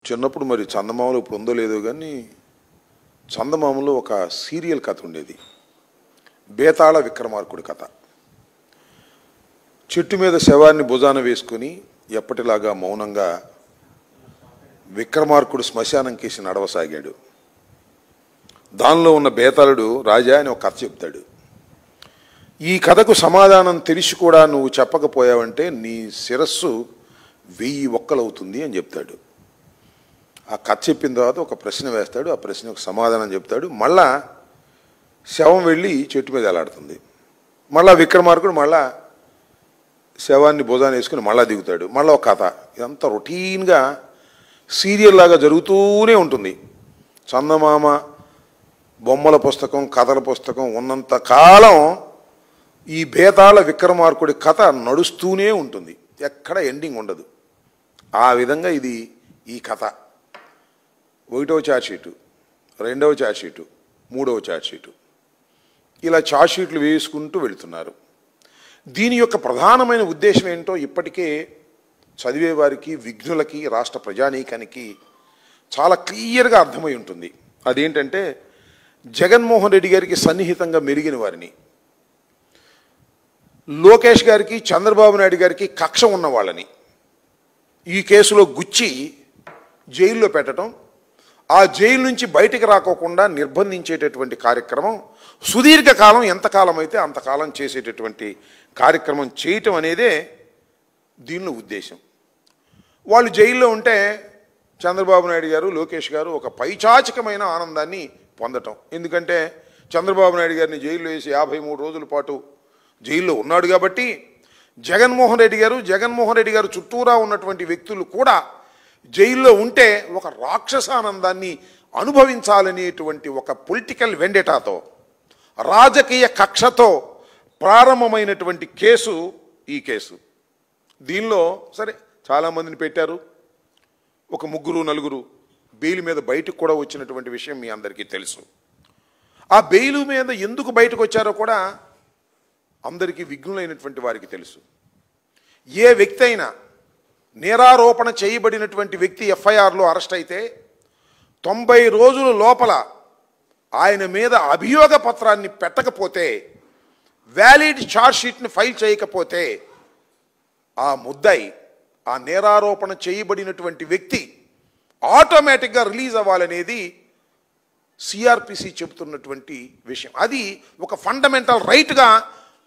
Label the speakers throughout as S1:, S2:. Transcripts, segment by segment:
S1: చిన్నప్పుడు మరి చందమామలో ఇప్పుడు ఉందో లేదో కానీ చందమామలో ఒక సీరియల్ కథ ఉండేది. బేతాళ విక్రమార్కుడి కథ. చెట్టు మీద శవాన్ని భుజాన వేసుకుని ఎప్పటిలాగా మౌనంగా విక్రమార్కుడు శ్మశానం కేసి నడవసాగాడు. దానిలో ఉన్న బేతాళుడు రాజా అని ఒక కథ చెప్తాడు. ఈ కథకు సమాధానం తెలిసి కూడా నువ్వు చెప్పకపోయావంటే నీ శిరస్సు 1000 ఒక్కలవుతుంది అని చెప్తాడు. ఆ కథ చెప్పిన తర్వాత ఒక ప్రశ్న వేస్తాడు. ఆ ప్రశ్నకు సమాధానం చెప్తాడు. మళ్ళా శవం వెళ్ళి చెట్టు మీద ఎలాడుతుంది. మళ్ళా విక్రమార్కుడు మళ్ళా శవాన్ని భుజాన్ని వేసుకుని మళ్ళా దిగుతాడు. మళ్ళీ ఒక కథ. ఇదంతా రొటీన్గా సీరియల్ లాగా జరుగుతూనే ఉంటుంది. చందమామ బొమ్మల పుస్తకం, కథల పుస్తకం ఉన్నంత కాలం ఈ బేతాళ విక్రమార్కుడి కథ నడుస్తూనే ఉంటుంది. ఎక్కడ ఎండింగ్ ఉండదు. ఆ విధంగా ఇది ఈ కథ. 1వ ఛార్జ్షీటు, 2వ ఛార్జ్షీటు, 3వ ఛార్జ్షీటు, ఇలా ఛార్జ్షీట్లు వేసుకుంటూ వెళుతున్నారు. దీని యొక్క ప్రధానమైన ఉద్దేశం ఏంటో ఇప్పటికే చదివేవారికి, విఘ్నులకి, రాష్ట్ర ప్రజానీకానికి చాలా క్లియర్గా అర్థమై ఉంటుంది. అదేంటంటే జగన్మోహన్ రెడ్డి గారికి సన్నిహితంగా మెరిగిన వారిని, లోకేష్ గారికి, చంద్రబాబు నాయుడు గారికి కక్ష ఉన్న వాళ్ళని ఈ కేసులో గుచ్చి జైల్లో పెట్టడం, ఆ జైలు నుంచి బయటికి రాకోకుండా నిర్బంధించేటటువంటి కార్యక్రమం సుదీర్ఘకాలం, ఎంతకాలం అయితే అంతకాలం చేసేటటువంటి కార్యక్రమం చేయటం అనేదే దీనిలో ఉద్దేశం. వాళ్ళు జైల్లో ఉంటే చంద్రబాబు నాయుడు గారు, లోకేష్ గారు ఒక పైచాచికమైన ఆనందాన్ని పొందటం. ఎందుకంటే చంద్రబాబు నాయుడు గారిని జైల్లో వేసి 53 రోజుల పాటు జైల్లో ఉన్నాడు కాబట్టి జగన్మోహన్ రెడ్డి గారు చుట్టూరా ఉన్నటువంటి వ్యక్తులు కూడా జైల్లో ఉంటే ఒక రాక్షసానందాన్ని అనుభవించాలనేటువంటి ఒక పొలిటికల్ వెండెటాతో, రాజకీయ కక్షతో ప్రారంభమైనటువంటి కేసు ఈ కేసు. దీనిలో సరే చాలామందిని పెట్టారు. ఒక 3-4 బెయిల్ మీద బయటకు కూడా వచ్చినటువంటి విషయం మీ అందరికీ తెలుసు. ఆ బెయిల్ మీద ఎందుకు బయటకు వచ్చారో కూడా అందరికీ విఘ్నులైనటువంటి వారికి తెలుసు. ఏ వ్యక్తి అయినా నేరారోపణ చేయబడినటువంటి వ్యక్తి ఎఫ్ఐఆర్లో అరెస్ట్ అయితే 90 రోజుల లోపల ఆయన మీద అభియోగ పత్రాన్ని పెట్టకపోతే, వ్యాలిడ్ ఛార్జ్షీట్ని ఫైల్ చేయకపోతే ఆ ముద్దాయి, ఆ నేరారోపణ చేయబడినటువంటి వ్యక్తి ఆటోమేటిక్గా రిలీజ్ అవ్వాలనేది సిఆర్పిసి చెబుతున్నటువంటి విషయం. అది ఒక ఫండమెంటల్ రైట్గా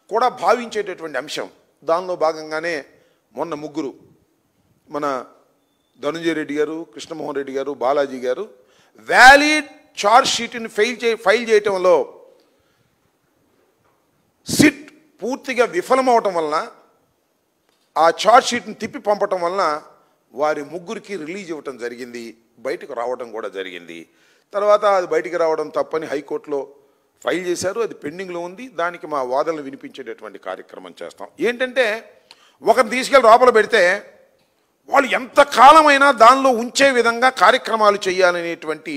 S1: కూడా భావించేటటువంటి అంశం. దానిలో భాగంగానే మొన్న 3 మన ధనుంజయ రెడ్డి గారు, కృష్ణమోహన్ రెడ్డి గారు, బాలాజీ గారు వ్యాలిడ్ ఛార్జ్షీట్ని ఫైల్ చేయటంలో సిట్ పూర్తిగా విఫలమవటం వలన, ఆ ఛార్జ్షీట్ని తిప్పి పంపటం వలన వారి 3కి రిలీజ్ ఇవ్వటం జరిగింది. బయటకు రావడం కూడా జరిగింది. తర్వాత అది బయటికి రావడం తప్పని హైకోర్టులో ఫైల్ చేశారు. అది పెండింగ్లో ఉంది. దానికి మా వాదనలు వినిపించేటటువంటి కార్యక్రమం చేస్తాం. ఏంటంటే ఒకరిని తీసుకెళ్ళి లోపల పెడితే వాళ్ళు ఎంతకాలమైనా దానిలో ఉంచే విధంగా కార్యక్రమాలు చేయాలనేటువంటి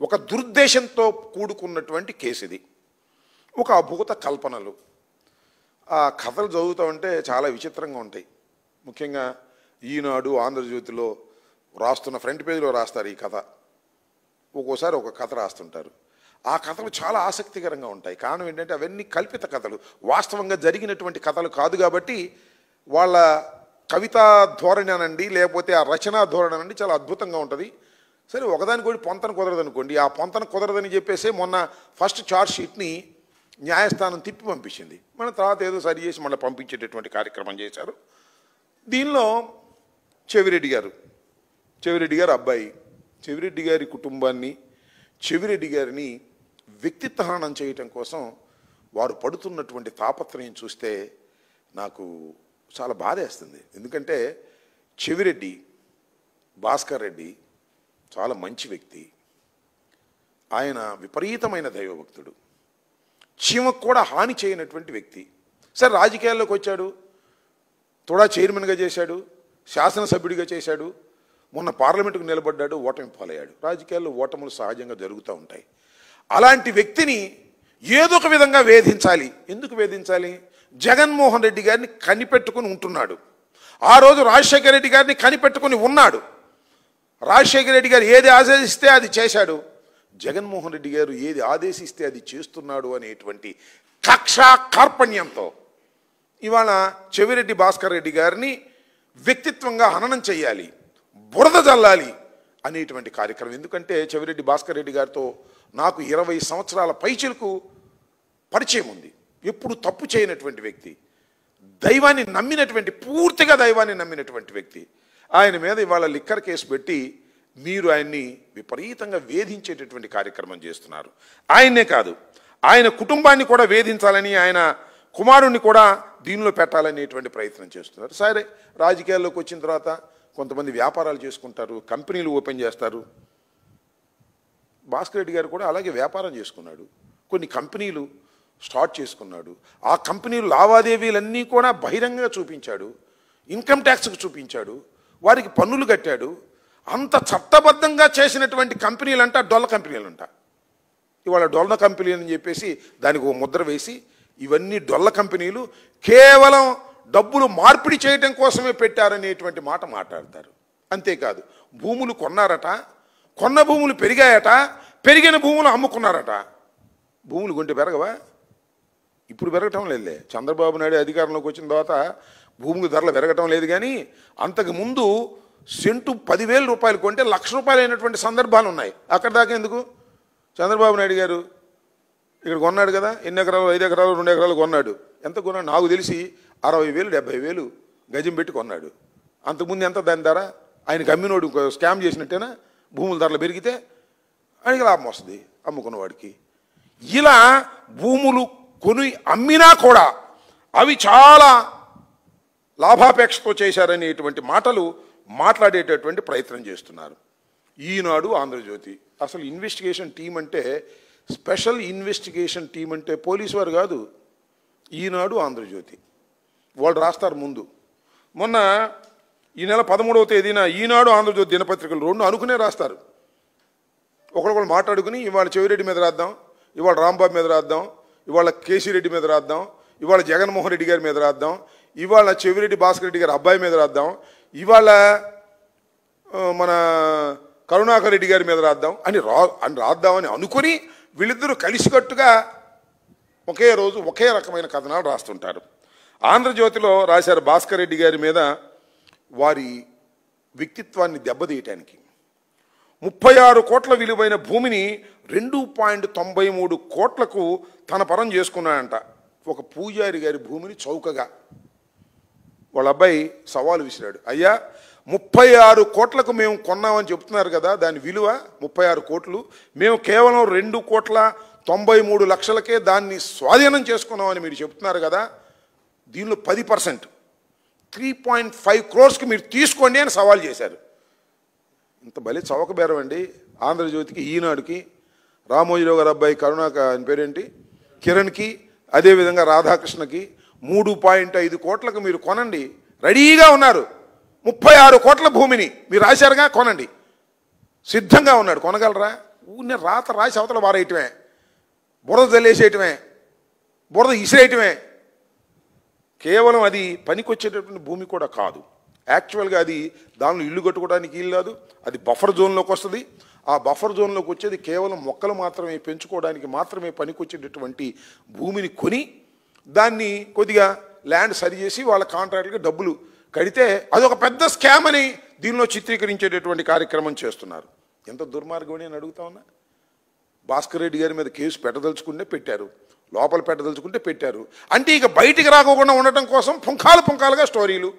S1: ఒక దురుద్దేశంతో కూడుకున్నటువంటి కేసు ఇది. ఒక అభూత కల్పనలు. ఆ కథలు చదువుతూ ఉంటే చాలా విచిత్రంగా ఉంటాయి. ముఖ్యంగా ఈనాడు, ఆంధ్రజ్యోతిలో రాస్తున్న ఫ్రంట్ పేజీలో రాస్తారు ఈ కథ. ఒక్కోసారి ఒక కథ రాస్తుంటారు. ఆ కథలు చాలా ఆసక్తికరంగా ఉంటాయి. కారణం ఏంటంటే అవన్నీ కల్పిత కథలు, వాస్తవంగా జరిగినటువంటి కథలు కాదు. కాబట్టి వాళ్ళ కవితా ధోరణి అనండి, లేకపోతే ఆ రచనా ధోరణి అనండి, చాలా అద్భుతంగా ఉంటుంది. సరే, ఒకదానికి కూడా పొంతన కుదరదు అనుకోండి. ఆ పొంతన కుదరదని చెప్పేసి మొన్న ఫస్ట్ ఛార్జ్షీట్ని న్యాయస్థానం తిప్పి పంపించింది. మన తర్వాత ఏదో సరి చేసి మళ్ళీ పంపించేటటువంటి కార్యక్రమం చేశారు. దీనిలో చెవిరెడ్డి గారు అబ్బాయి, చెవిరెడ్డి గారి కుటుంబాన్ని, చెవిరెడ్డి గారిని వ్యక్తిత్వ హననం చేయటం కోసం వారు పడుతున్నటువంటి తాపత్రయం చూస్తే నాకు చాలా బాధేస్తుంది. ఎందుకంటే చెవిరెడ్డి భాస్కర్ రెడ్డి చాలా మంచి వ్యక్తి. ఆయన విపరీతమైన దైవభక్తుడు. చీమకు కూడా హాని చేయనటువంటి వ్యక్తి. సరే, రాజకీయాల్లోకి వచ్చాడు, తోడా చైర్మన్గా చేశాడు, శాసనసభ్యుడిగా చేశాడు, మొన్న పార్లమెంటుకు నిలబడ్డాడు, ఓటమి పాలయ్యాడు. రాజకీయాల్లో ఓటములు సహజంగా జరుగుతూ ఉంటాయి. అలాంటి వ్యక్తిని ఏదో ఒక విధంగా వేధించాలి. ఎందుకు వేధించాలి? జగన్మోహన్ రెడ్డి గారిని కనిపెట్టుకుని ఉంటున్నాడు. ఆ రోజు రాజశేఖర రెడ్డి గారిని కనిపెట్టుకుని ఉన్నాడు. రాజశేఖర రెడ్డి గారు ఏది ఆదేశిస్తే అది చేశాడు, జగన్మోహన్ రెడ్డి గారు ఏది ఆదేశిస్తే అది చేస్తున్నాడు అనేటువంటి కక్షా కార్పణ్యంతో ఇవాళ చెవిరెడ్డి భాస్కర్ రెడ్డి గారిని వ్యక్తిత్వంగా హననం చేయాలి, బురద జల్లాలి అనేటువంటి కార్యక్రమం. ఎందుకంటే చెవిరెడ్డి భాస్కర్ రెడ్డి గారితో నాకు 20 సంవత్సరాల పైచిలకు పరిచయం ఉంది. ఎప్పుడు తప్పు చేయనటువంటి వ్యక్తి, దైవాన్ని నమ్మినటువంటి, పూర్తిగా దైవాన్ని నమ్మినటువంటి వ్యక్తి. ఆయన మీద ఇవాళ లిక్కర్ కేసు పెట్టి మీరు ఆయన్ని విపరీతంగా వేధించేటటువంటి కార్యక్రమం చేస్తున్నారు. ఆయన్నే కాదు, ఆయన కుటుంబాన్ని కూడా వేధించాలని, ఆయన కుమారుణ్ణి కూడా దీనిలో పెట్టాలనేటువంటి ప్రయత్నం చేస్తున్నారు. సరే, రాజకీయాల్లోకి వచ్చిన తర్వాత కొంతమంది వ్యాపారాలు చేసుకుంటారు, కంపెనీలు ఓపెన్ చేస్తారు. భాస్కర్ రెడ్డి గారు కూడా అలాగే వ్యాపారం చేసుకున్నాడు, కొన్ని కంపెనీలు స్టార్ట్ చేసుకున్నాడు. ఆ కంపెనీలు లావాదేవీలన్నీ కూడా బహిరంగంగా చూపించాడు, ఇన్కమ్ ట్యాక్స్కి చూపించాడు, వారికి పన్నులు కట్టాడు. అంత చట్టబద్ధంగా చేసినటువంటి కంపెనీలంట డొల్ల కంపెనీలంట. ఇవాళ డొల్ల కంపెనీ అని చెప్పేసి దానికి ఒక ముద్ర వేసి ఇవన్నీ డొల్ల కంపెనీలు కేవలం డబ్బులు మార్పిడి చేయడం కోసమే పెట్టారనేటువంటి మాట మాట్లాడతారు. అంతేకాదు, భూములు కొన్నారట, కొన్న భూములు పెరిగాయట, పెరిగిన భూములు అమ్ముకున్నారట. భూములు కొంటే పెరగవా? ఇప్పుడు పెరగటం లేదులే. చంద్రబాబు నాయుడు అధికారంలోకి వచ్చిన తర్వాత భూమికి ధరలు పెరగటం లేదు. కానీ అంతకుముందు సెంటు 10,000 రూపాయలు కొంటే ₹1,00,000 అయినటువంటి సందర్భాలు ఉన్నాయి. అక్కడ దాకా ఎందుకు? చంద్రబాబు నాయుడు గారు ఇక్కడ కొన్నాడు కదా, ఎన్ని ఎకరాలు, 5 ఎకరాలు 2 ఎకరాలు కొన్నాడు. ఎంత కొన్నాడు? నాకు తెలిసి 60,000 70,000 గజం పెట్టి కొన్నాడు. అంతకుముందు ఎంత దాని ధర? ఆయనకి అమ్మినోడు స్కామ్ చేసినట్టేనా? భూముల ధరలు పెరిగితే ఆయనకి లాభం వస్తుంది అమ్ముకున్నవాడికి. ఇలా భూములు కొని అమ్మినా కూడా అవి చాలా లాభాపేక్షతో చేశారనేటువంటి మాటలు మాట్లాడేటటువంటి ప్రయత్నం చేస్తున్నారు. ఈనాడు, ఆంధ్రజ్యోతి. అసలు ఇన్వెస్టిగేషన్ టీం అంటే, స్పెషల్ ఇన్వెస్టిగేషన్ టీం అంటే పోలీసు వారు కాదు. ఈనాడు, ఆంధ్రజ్యోతి వాళ్ళు రాస్తారు ముందు. మొన్న ఈ నెల 13వ తేదీన ఈనాడు, ఆంధ్రజ్యోతి దినపత్రికలు 2 అనుకునే రాస్తారు. ఒకరికొకరు మాట్లాడుకుని ఇవాళ చెవిరెడ్డి మీద రాద్దాం, ఇవాళ రాంబాబు మీద రాద్దాం, ఇవాళ కేసీ రెడ్డి మీద రాద్దాం, ఇవాళ జగన్మోహన్ రెడ్డి గారి మీద రాద్దాం, ఇవాళ చెవిరెడ్డి భాస్కర్ రెడ్డి గారి అబ్బాయి మీద రాద్దాం, ఇవాళ మన కరుణాకర్ రెడ్డి గారి మీద రాద్దాం అని రాద్దామని అనుకుని వీళ్ళిద్దరూ కలిసికట్టుగా ఒకే రోజు ఒకే రకమైన కథనాలు రాస్తుంటారు. ఆంధ్రజ్యోతిలో రాశారు భాస్కర్ రెడ్డి గారి మీద వారి వ్యక్తిత్వాన్ని దెబ్బతీయటానికి 36 కోట్ల విలువైన భూమిని 2.93 కోట్లకు తన పరం చేసుకున్నాడంట. ఒక పూజారి గారి భూమిని చౌకగా. వాళ్ళ అబ్బాయి సవాలు విసిరాడు, అయ్యా 36 కోట్లకు మేము కొన్నామని చెప్తున్నారు కదా, దాని విలువ 36 కోట్లు, మేము కేవలం 2.93 లక్షలకే దాన్ని స్వాధీనం చేసుకున్నామని మీరు చెప్తున్నారు కదా, దీనిలో 10% 3.5 crores మీరు తీసుకోండి అని సవాల్ చేశారు. ఇంత భలే చౌక బేరం అండి. ఆంధ్రజ్యోతికి, ఈనాడుకి, రామోజీరావు గారి అబ్బాయి ఆయన పేరేంటి, కిరణ్కి, అదేవిధంగా రాధాకృష్ణకి 3.5 కోట్లకు మీరు కొనండి, రెడీగా ఉన్నారు. 36 కోట్ల భూమిని మీరు రాశారుగా, కొనండి, సిద్ధంగా ఉన్నాడు. కొనగలరా? ఊరినే రాత రాసి అవతల బారేయటమే, బురద జల్లేసేయటమే, బురద ఇసిరేయటమే. కేవలం అది పనికొచ్చేటటువంటి భూమి కూడా కాదు. యాక్చువల్గా అది దానిలో ఇల్లు కట్టుకోవడానికి ఇల్లు కాదు, అది బఫర్ జోన్లోకి వస్తుంది. ఆ బఫర్ జోన్లోకి వచ్చేది కేవలం మొక్కలు మాత్రమే పెంచుకోవడానికి మాత్రమే పనికొచ్చేటటువంటి భూమిని కొని దాన్ని కొద్దిగా ల్యాండ్ సరి చేసి వాళ్ళ కాంట్రాక్టులకి డబ్బులు కడితే అదొక పెద్ద స్కామ్ అని దీనిలో చిత్రీకరించేటటువంటి కార్యక్రమం చేస్తున్నారు. ఎంత దుర్మార్గం అని అడుగుతా ఉన్నా. భాస్కర్ రెడ్డి గారి మీద కేసు పెట్టదలుచుకుంటే పెట్టారు, లోపల పెట్టదలుచుకుంటే పెట్టారు. అంటే ఇక బయటికి రాకోకుండా ఉండటం కోసం పుంఖాలుగా స్టోరీలు,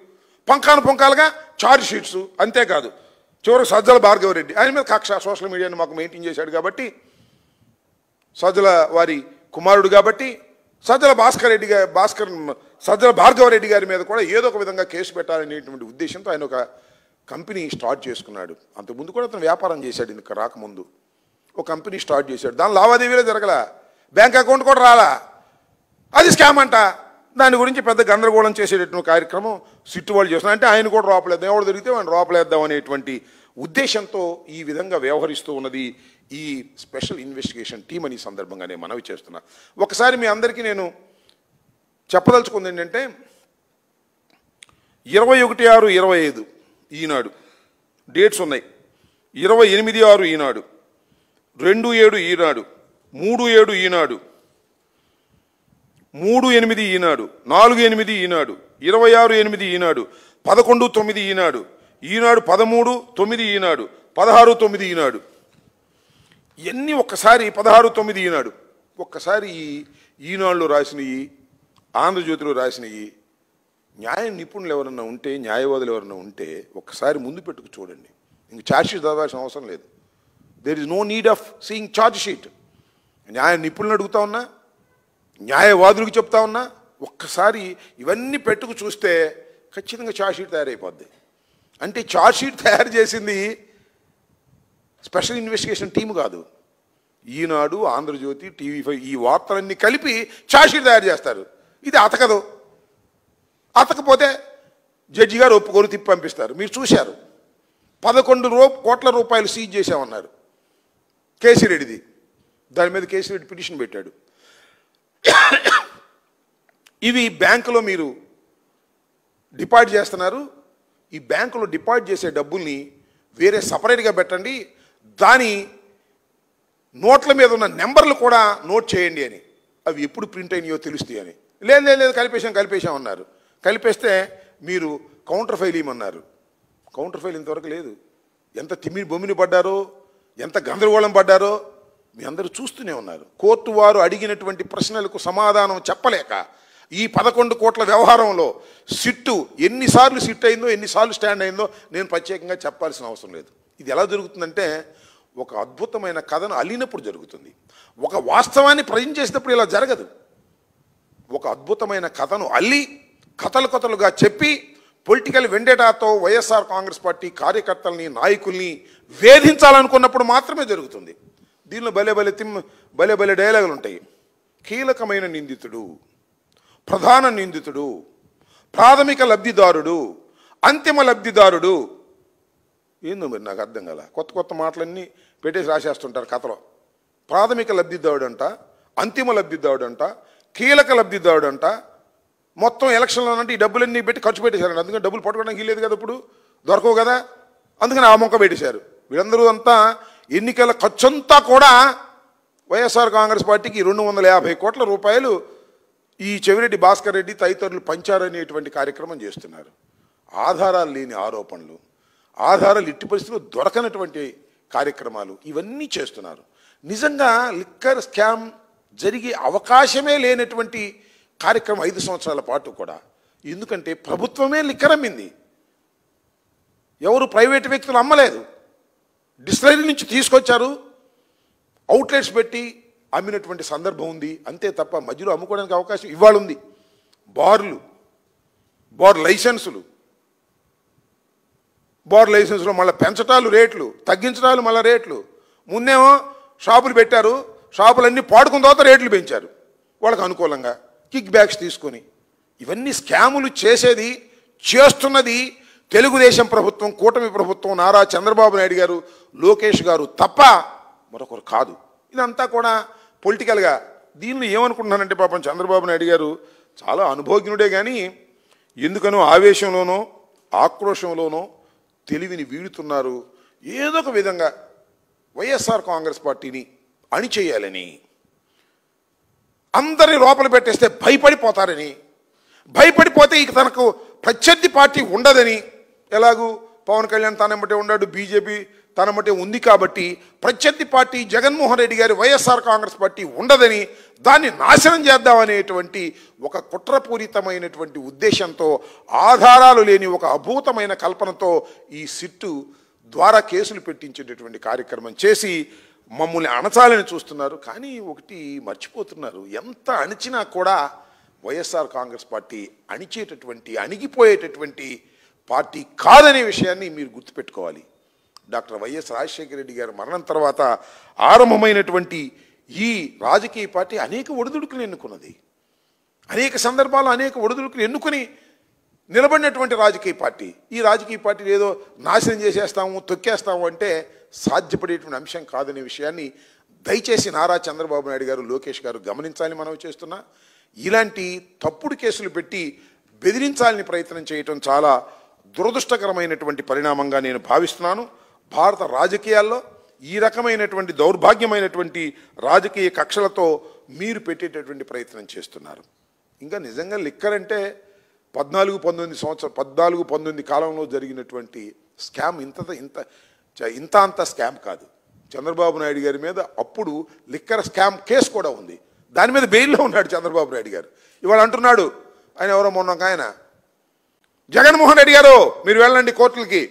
S1: పుంఖాలుగా ఛార్జ్ షీట్స్. అంతేకాదు, చివరికి సజ్జల భార్గవరెడ్డి ఆయన మీద కక్ష, సోషల్ మీడియాని మాకు మెయింటైన్ చేశాడు కాబట్టి, సజ్జల వారి కుమారుడు కాబట్టి సజ్జల భార్గవరెడ్డి గారి మీద కూడా ఏదో ఒక విధంగా కేసు పెట్టాలనేటువంటి ఉద్దేశంతో ఆయన ఒక కంపెనీ స్టార్ట్ చేసుకున్నాడు. అంతకుముందు కూడా అతను వ్యాపారం చేశాడు, ఇంకా రాకముందు ఒక కంపెనీ స్టార్ట్ చేశాడు. దాని లావాదేవీలే జరగల, బ్యాంక్ అకౌంట్ కూడా రాలా, అది స్కామ్ అంట. దాని గురించి పెద్ద గందరగోళం చేసేటటువంటి కార్యక్రమం సిట్టు వాళ్ళు చేస్తున్నారు. అంటే ఆయన కూడా రోపలేద్దాం, ఎవరు దొరికితే ఆయన రోపలేద్దాం అనేటువంటి ఉద్దేశంతో ఈ విధంగా వ్యవహరిస్తూ ఉన్నది ఈ స్పెషల్ ఇన్వెస్టిగేషన్ టీం అని సందర్భంగా నేను మనవి చేస్తున్నా. ఒకసారి మీ అందరికీ నేను చెప్పదలుచుకుంది ఏంటంటే 21/6/25 ఈనాడు డేట్స్ ఉన్నాయి. 28/6 ఈనాడు, 2/7 ఈనాడు, 3/7 ఈనాడు, 3/8 ఈనాడు, 4/8 ఈనాడు, 26/8 ఈనాడు, 11/9 ఈనాడు, ఈనాడు 13/9 ఈనాడు, 16/9 ఈనాడు. ఇవన్నీ ఒక్కసారి 16/9 ఈనాడు. ఒక్కసారి ఈనాడులో రాసినవి, ఆంధ్రజ్యోతిలో రాసినవి న్యాయ నిపుణులు ఎవరన్నా ఉంటే, న్యాయవాదులు ఎవరన్నా ఉంటే ఒక్కసారి ముందు పెట్టుకు చూడండి. ఇంక ఛార్జ్ షీట్ చదవాల్సిన అవసరం లేదు. There is no need of seeing charge sheet. న్యాయ నిపుణులను అడుగుతా ఉన్నా, న్యాయవాదులకు చెప్తా ఉన్నా, ఒక్కసారి ఇవన్నీ పెట్టుకు చూస్తే ఖచ్చితంగా ఛార్జ్ షీట్ తయారైపోద్ది. అంటే ఛార్జ్ షీట్ తయారు చేసింది స్పెషల్ ఇన్వెస్టిగేషన్ టీము కాదు, ఈనాడు, ఆంధ్రజ్యోతి, TV5 ఈ వార్తలన్నీ కలిపి ఛార్జ్ షీట్ తయారు చేస్తారు. ఇది అతకదు. అతకపోతే జడ్జి గారు ఒప్పుకొని తిప్పి పంపిస్తారు. మీరు చూశారు, 11 కోట్ల రూపాయలు సీజ్ చేశామన్నారు కేసీరెడ్డిది. దాని మీద కేసీరెడ్డి పిటిషన్ పెట్టాడు. ఇవి బ్యాంకులో మీరు డిపాజిట్ చేస్తున్నారు, ఈ బ్యాంకులో డిపాజిట్ చేసే డబ్బుల్ని వేరే సపరేట్గా పెట్టండి, దాని నోట్ల మీద ఉన్న నెంబర్లు కూడా నోట్ చేయండి అని. అవి ఎప్పుడు ప్రింట్ అయినాయో తెలుస్తాయి అని. లేదు కలిపేశాం అన్నారు. కలిపేస్తే మీరు కౌంటర్ ఫైల్ ఇవ్వమన్నారు. కౌంటర్ ఫైల్ ఇంతవరకు లేదు. ఎంత తిమ్మిడి బొమ్మిని పడ్డారో, ఎంత గందరగోళం పడ్డారో మీ అందరూ చూస్తూనే ఉన్నారు. కోర్టు వారు అడిగినటువంటి ప్రశ్నలకు సమాధానం చెప్పలేక ఈ 11 కోట్ల వ్యవహారంలో సిట్టు ఎన్నిసార్లు సిట్ అయిందో, ఎన్నిసార్లు స్టాండ్ అయిందో నేను ప్రత్యేకంగా చెప్పాల్సిన అవసరం లేదు. ఇది ఎలా జరుగుతుందంటే ఒక అద్భుతమైన కథను అల్లినప్పుడు జరుగుతుంది. ఒక వాస్తవాన్ని ప్రజెంట్ చేసినప్పుడు ఇలా జరగదు. ఒక అద్భుతమైన కథను అల్లి కథలుగా చెప్పి పొలిటికల్ వెండేటాతో వైఎస్ఆర్ కాంగ్రెస్ పార్టీ కార్యకర్తల్ని, నాయకుల్ని వేధించాలనుకున్నప్పుడు మాత్రమే జరుగుతుంది. దీనిలో భలే డైలాగులు ఉంటాయి. కీలకమైన నిందితుడు, ప్రధాన నిందితుడు, ప్రాథమిక లబ్ధిదారుడు, అంతిమ లబ్ధిదారుడు. ఏందో మరి నాకు అర్థం కదా. కొత్త మాటలన్నీ పెట్టేసి రాసేస్తుంటారు కథలో. ప్రాథమిక లబ్ధిదారుడు అంట, అంతిమ లబ్ధిదారుడు అంట, కీలక లబ్ధిదారుడు అంట. మొత్తం ఎలక్షన్లో అంటే ఈ డబ్బులన్నీ పెట్టి ఖర్చు పెట్టేశారండి. అందుకని డబ్బులు పట్టుకోవడానికి లేదు కదా, ఇప్పుడు దొరకవు కదా, అందుకని ఆ మొక్క పెట్టేశారు. వీళ్ళందరూ అంతా ఎన్నికల ఖర్చంతా కూడా వైఎస్ఆర్ కాంగ్రెస్ పార్టీకి 250 కోట్ల రూపాయలు ఈ చెవిరెడ్డి భాస్కర్ రెడ్డి తదితరులు పంచారనేటువంటి కార్యక్రమం చేస్తున్నారు. ఆధారాలు లేని ఆరోపణలు, ఆధారాలు ఇట్టి పరిస్థితుల్లో దొరకనటువంటి కార్యక్రమాలు ఇవన్నీ చేస్తున్నారు. నిజంగా లిక్కర్ స్కామ్ జరిగే అవకాశమే లేనటువంటి కార్యక్రమం 5 సంవత్సరాల పాటు కూడా. ఎందుకంటే ప్రభుత్వమే లిక్కర్ అమ్మింది, ఎవరు ప్రైవేట్ వ్యక్తులు అమ్మలేదు. డిస్టిలరీ నుంచి తీసుకొచ్చారు, అవుట్లెట్స్ పెట్టి అమ్మినటువంటి సందర్భం ఉంది. అంతే తప్ప మధ్యలో అమ్ముకోవడానికి అవకాశం ఇవాళ ఉంది. బార్ లైసెన్సులో మళ్ళీ పెంచటాలు రేట్లు, తగ్గించడాలు మళ్ళీ రేట్లు. ముందేమో షాపులు పెట్టారు, షాపులన్నీ పాడుకున్న తర్వాత రేట్లు పెంచారు వాళ్ళకు అనుకూలంగా, కిక్ బ్యాక్స్ తీసుకొని. ఇవన్నీ స్కాములు చేస్తున్నది తెలుగుదేశం ప్రభుత్వం, కూటమి ప్రభుత్వం, నారా చంద్రబాబు నాయుడు గారు, లోకేష్ గారు తప్ప మరొకరు కాదు. ఇదంతా కూడా పొలిటికల్గా. దీనిలో ఏమనుకుంటున్నానంటే పాపం చంద్రబాబు నాయుడు గారు చాలా అనుభవజ్ఞుడే, కానీ ఎందుకనో ఆవేశంలోనో ఆక్రోశంలోనో తెలివిని వీడుతున్నారు. ఏదో ఒక విధంగా వైఎస్ఆర్ కాంగ్రెస్ పార్టీని అణిచేయాలని, అందరినీ లోపల పెట్టేస్తే భయపడిపోతారని, భయపడిపోతే ఇక తనకు ప్రత్యర్థి పార్టీ ఉండదని, ఎలాగూ పవన్ కళ్యాణ్ తనమ్మటే ఉన్నాడు, బీజేపీ తనమ్మటే ఉంది కాబట్టి ప్రత్యర్థి పార్టీ జగన్మోహన్ రెడ్డి గారి వైఎస్ఆర్ కాంగ్రెస్ పార్టీ ఉండదని, దాన్ని నాశనం చేద్దామనేటువంటి ఒక కుట్రపూరితమైనటువంటి ఉద్దేశంతో, ఆధారాలు లేని ఒక అభూతమైన కల్పనతో ఈ సిట్టు ద్వారా కేసులు పెట్టించేటటువంటి కార్యక్రమం చేసి మమ్మల్ని అణచాలని చూస్తున్నారు. కానీ ఒకటి మర్చిపోతున్నారు, ఎంత అణిచినా కూడా వైఎస్ఆర్ కాంగ్రెస్ పార్టీ అణిగిపోయేటటువంటి పార్టీ కాదనే విషయాన్ని మీరు గుర్తుపెట్టుకోవాలి. డాక్టర్ వైఎస్ రాజశేఖర రెడ్డి గారి మరణం తర్వాత ఆరంభమైనటువంటి ఈ రాజకీయ పార్టీ అనేక ఒడిదుడుకులు ఎన్నుకున్నది. అనేక సందర్భాల్లో అనేక ఒడిదుడుకులు ఎన్నుకొని నిలబడినటువంటి రాజకీయ పార్టీ. ఈ రాజకీయ పార్టీని ఏదో నాశనం చేసేస్తాము, తొక్కేస్తాము అంటే సాధ్యపడేటువంటి అంశం కాదనే విషయాన్ని దయచేసి నారా చంద్రబాబు నాయుడు గారు, లోకేష్ గారు గమనించాలని మనం చేస్తున్నా. ఇలాంటి తప్పుడు కేసులు పెట్టి బెదిరించాలని ప్రయత్నం చేయటం చాలా దురదృష్టకరమైనటువంటి పరిణామంగా నేను భావిస్తున్నాను. భారత రాజకీయాల్లో ఈ రకమైనటువంటి దౌర్భాగ్యమైనటువంటి రాజకీయ కక్షలతో మీరు పెట్టేటటువంటి ప్రయత్నం చేస్తున్నారు. ఇంకా నిజంగా లిక్కర్ అంటే 14-19 కాలంలో జరిగినటువంటి స్కామ్ ఇంత అంత స్కామ్ కాదు. చంద్రబాబు నాయుడు గారి మీద అప్పుడు లిక్కర్ స్కామ్ కేసు కూడా ఉంది. దాని మీద బెయిల్లో ఉన్నాడు చంద్రబాబు నాయుడు గారు. ఇవాళ అంటున్నాడు ఆయన ఎవరో మొన్న ఆయన జగన్మోహన్ రెడ్డి గారు మీరు వెళ్ళండి కోర్టులకి,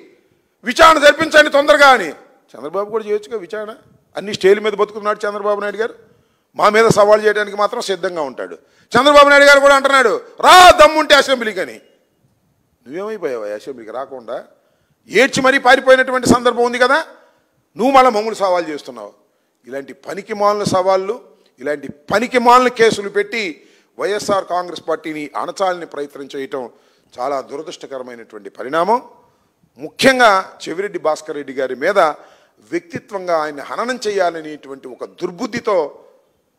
S1: విచారణ జరిపించండి తొందరగా అని. చంద్రబాబు కూడా చేయొచ్చుగా విచారణ. అన్ని స్టేల మీద బతుకుతున్నాడు చంద్రబాబు నాయుడు గారు. మా మీద సవాల్ చేయడానికి మాత్రం సిద్ధంగా ఉంటాడు. చంద్రబాబు నాయుడు గారు కూడా అంటున్నాడు రా దమ్ముంటే అసెంబ్లీకి అని. నువ్వేమైపోయావా అసెంబ్లీకి రాకుండా? ఏడ్చి మరీ పారిపోయినటువంటి సందర్భం ఉంది కదా. నువ్వు మళ్ళీ మమ్మల్ని సవాల్ చేస్తున్నావు. ఇలాంటి పనికిమాలిన సవాళ్ళు, ఇలాంటి పనికిమాలిన కేసులు పెట్టి వైఎస్ఆర్ కాంగ్రెస్ పార్టీని అణచాలని ప్రయత్నం చేయటం చాలా దురదృష్టకరమైనటువంటి పరిణామం. ముఖ్యంగా చెవిరెడ్డి భాస్కర్ రెడ్డి గారి మీద వ్యక్తిత్వంగా ఆయన హననం చేయాలనేటువంటి ఒక దుర్బుద్ధితో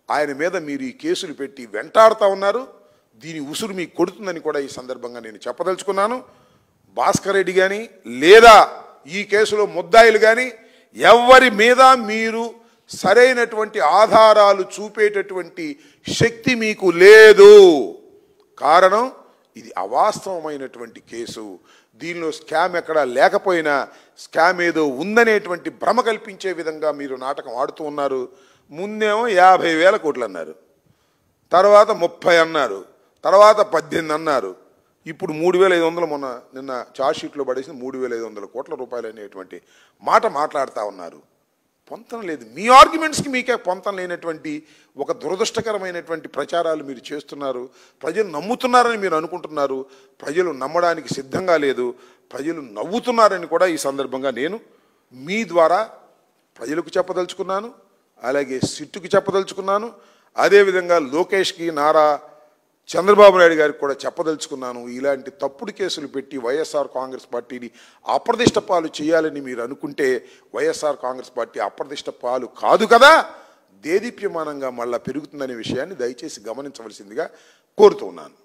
S1: ఆయన మీద మీరు ఈ కేసులు పెట్టి వెంటాడుతూ ఉన్నారు. దీని ఉసురు మీకు కొడుతుందని కూడా ఈ సందర్భంగా నేను చెప్పదలుచుకున్నాను. భాస్కర్ రెడ్డి కానీ లేదా ఈ కేసులో ముద్దాయిలు కానీ ఎవరి మీద మీరు సరైనటువంటి ఆధారాలు చూపేటటువంటి శక్తి మీకు లేదు. కారణం ఇది అవాస్తవమైనటువంటి కేసు. దీనిలో స్కామ్ ఎక్కడా లేకపోయినా స్కామ్ ఏదో ఉందనేటువంటి భ్రమ కల్పించే విధంగా మీరు నాటకం ఆడుతూ ఉన్నారు. ముందేమో 50,000 కోట్లు అన్నారు, తర్వాత 30 అన్నారు, తర్వాత 18 అన్నారు, ఇప్పుడు 3,500 మొన్న నిన్న చార్జ్షీట్లో పడేసిన 3,500 కోట్ల రూపాయలు అనేటువంటి మాట మాట్లాడుతూ ఉన్నారు. పొంతం లేదు. మీ ఆర్గ్యుమెంట్స్కి మీకే పొంతం లేనటువంటి ఒక దురదృష్టకరమైనటువంటి ప్రచారాలు మీరు చేస్తున్నారు. ప్రజలు నమ్ముతున్నారని మీరు అనుకుంటున్నారు. ప్రజలు నమ్మడానికి సిద్ధంగా లేదు. ప్రజలు నవ్వుతున్నారని కూడా ఈ సందర్భంగా నేను మీ ద్వారా ప్రజలకు చెప్పదలుచుకున్నాను. అలాగే సిట్టుకి చెప్పదలుచుకున్నాను. అదేవిధంగా లోకేష్కి, నారా చంద్రబాబు నాయుడు గారికి కూడా చెప్పదలుచుకున్నాను. ఇలాంటి తప్పుడు కేసులు పెట్టి వైఎస్ఆర్ కాంగ్రెస్ పార్టీని అప్రదిష్ట పాలు చేయాలని మీరు అనుకుంటే వైఎస్ఆర్ కాంగ్రెస్ పార్టీ అప్రదిష్ట పాలు కాదు కదా, దేదీప్యమానంగా మళ్ళా పెరుగుతుందనే విషయాన్ని దయచేసి గమనించవలసిందిగా కోరుతున్నాను.